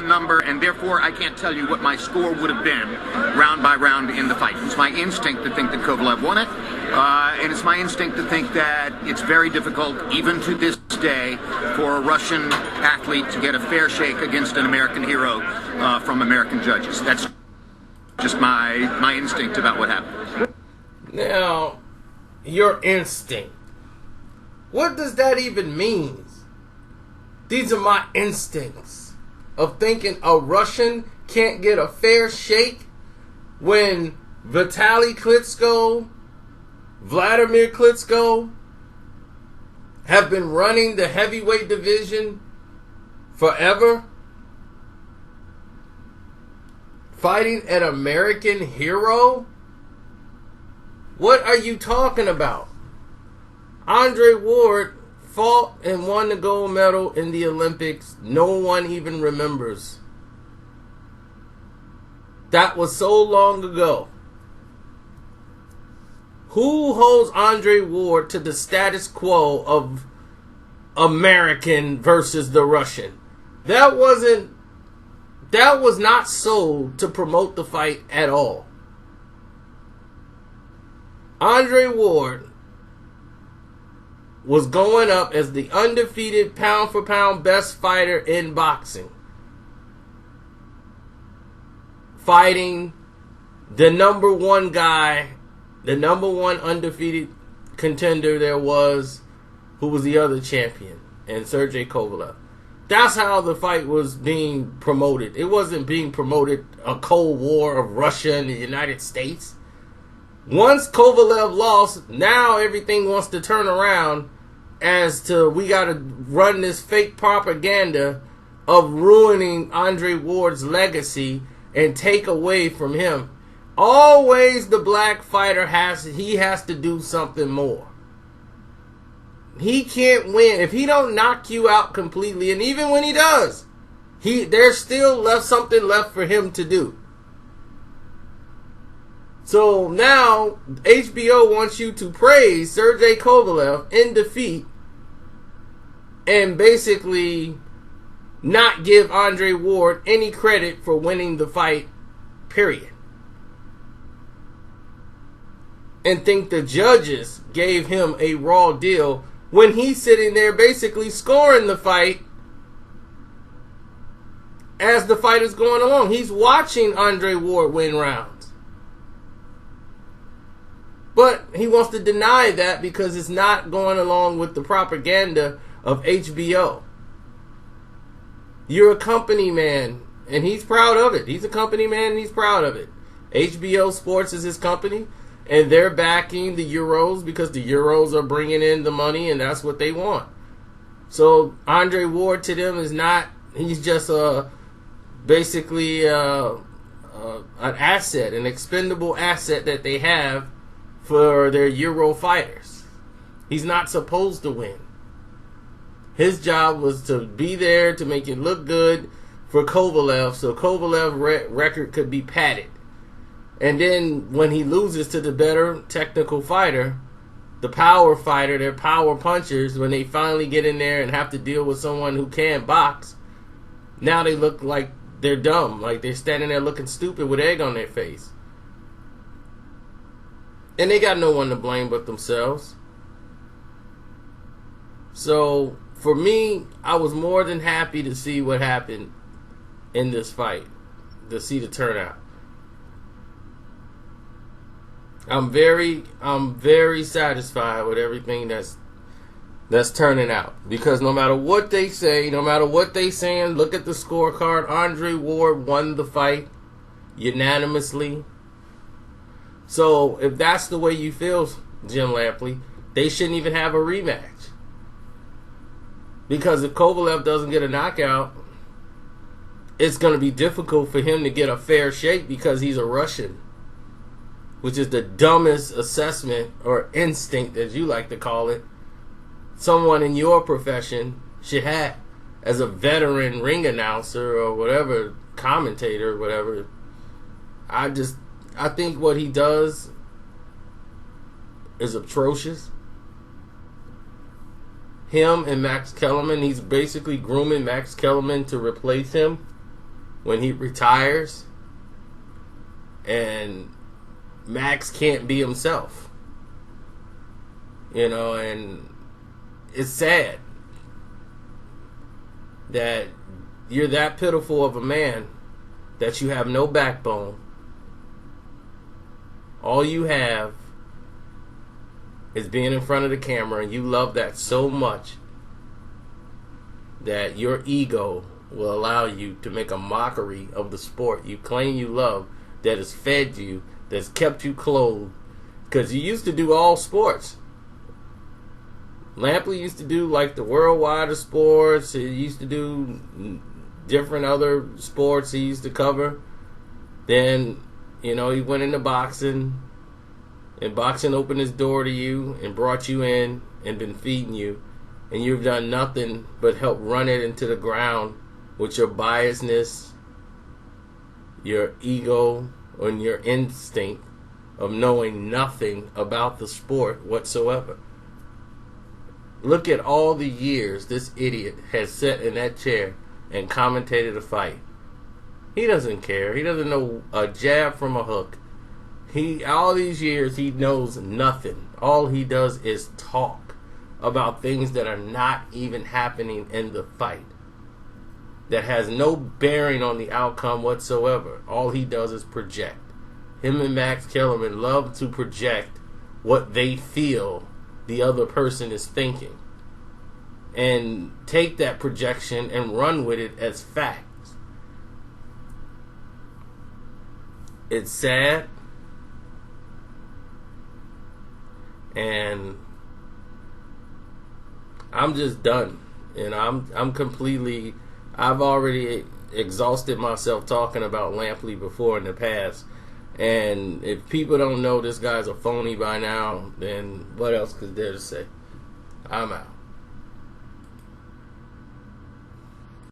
number, and therefore I can't tell you what my score would have been round by round in the fight. It's my instinct to think that Kovalev won it, and it's my instinct to think that it's very difficult, even to this day, for a Russian athlete to get a fair shake against an American hero from American judges. That's just my instinct about what happened. Now, your instinct. What does that even mean? These are my instincts of thinking a Russian can't get a fair shake when Vladimir Klitschko have been running the heavyweight division forever, fighting an American hero. What are you talking about? Andre Ward fought and won the gold medal in the Olympics. No one even remembers. That was so long ago. Who holds Andre Ward to the status quo of American versus the Russian? That was not sold to promote the fight at all. Andre Ward was going up as the undefeated pound-for-pound best fighter in boxing, fighting the number one guy, the number one undefeated contender there was, who was the other champion, and Sergey Kovalev. That's how the fight was being promoted. It wasn't being promoted a Cold War of Russia and the United States. Once Kovalev lost, now everything wants to turn around as to we got to run this fake propaganda of ruining Andre Ward's legacy and take away from him. Always the black fighter has to do something more. He can't win if he don't knock you out completely, and even when he does, there's still something left for him to do. So now HBO wants you to praise Sergey Kovalev in defeat and basically not give Andre Ward any credit for winning the fight, period. And think the judges gave him a raw deal when he's sitting there basically scoring the fight as the fight is going along. He's watching Andre Ward win rounds. But he wants to deny that because it's not going along with the propaganda of HBO. You're a company man, and he's proud of it. He's a company man, and he's proud of it. HBO Sports is his company, and they're backing the Euros because the Euros are bringing in the money, and that's what they want. So Andre Ward to them is not, he's just basically an asset, an expendable asset that they have for their Euro fighters. He's not supposed to win. His job was to be there to make it look good for Kovalev, so Kovalev's record could be padded. And then when he loses to the better technical fighter, the power fighter, their power punchers, when they finally get in there and have to deal with someone who can box, now they look like they're dumb, like they're standing there looking stupid with egg on their face. And they got no one to blame but themselves. So, for me, I was more than happy to see what happened in this fight, to see the turnout. I'm very satisfied with everything that's turning out. Because no matter what they say, no matter what they saying, look at the scorecard. Andre Ward won the fight unanimously. So if that's the way you feel, Jim Lampley, they shouldn't even have a rematch. Because if Kovalev doesn't get a knockout, it's going to be difficult for him to get a fair shake because he's a Russian. Which is the dumbest assessment or instinct, as you like to call it, someone in your profession should have as a veteran ring announcer or whatever, commentator or whatever. I think what he does is atrocious. Him and Max Kellerman, he's basically grooming Max Kellerman to replace him. when he retires and Max can't be himself. You know, and it's sad that you're that pitiful of a man that you have no backbone. All you have is being in front of the camera, and you love that so much that your ego will allow you to make a mockery of the sport you claim you love, that has fed you, that's kept you clothed. Because you used to do all sports. Lampley used to do like the worldwide of sports. He used to do different other sports he used to cover. Then, you know, he went into boxing. And boxing opened his door to you and brought you in and been feeding you. And you've done nothing but help run it into the ground with your biasness, your ego, and your instinct of knowing nothing about the sport whatsoever. Look at all the years this idiot has sat in that chair and commentated a fight. He doesn't care. He doesn't know a jab from a hook. All these years, he knows nothing. All he does is talk about things that are not even happening in the fight, that has no bearing on the outcome whatsoever. All he does is project. Him and Max Kellerman love to project what they feel the other person is thinking, and take that projection and run with it as facts. It's sad, and I'm just done. And I'm completely, I've already exhausted myself talking about Lampley before in the past. And if people don't know this guy's a phony by now, then what else could there to say? I'm out.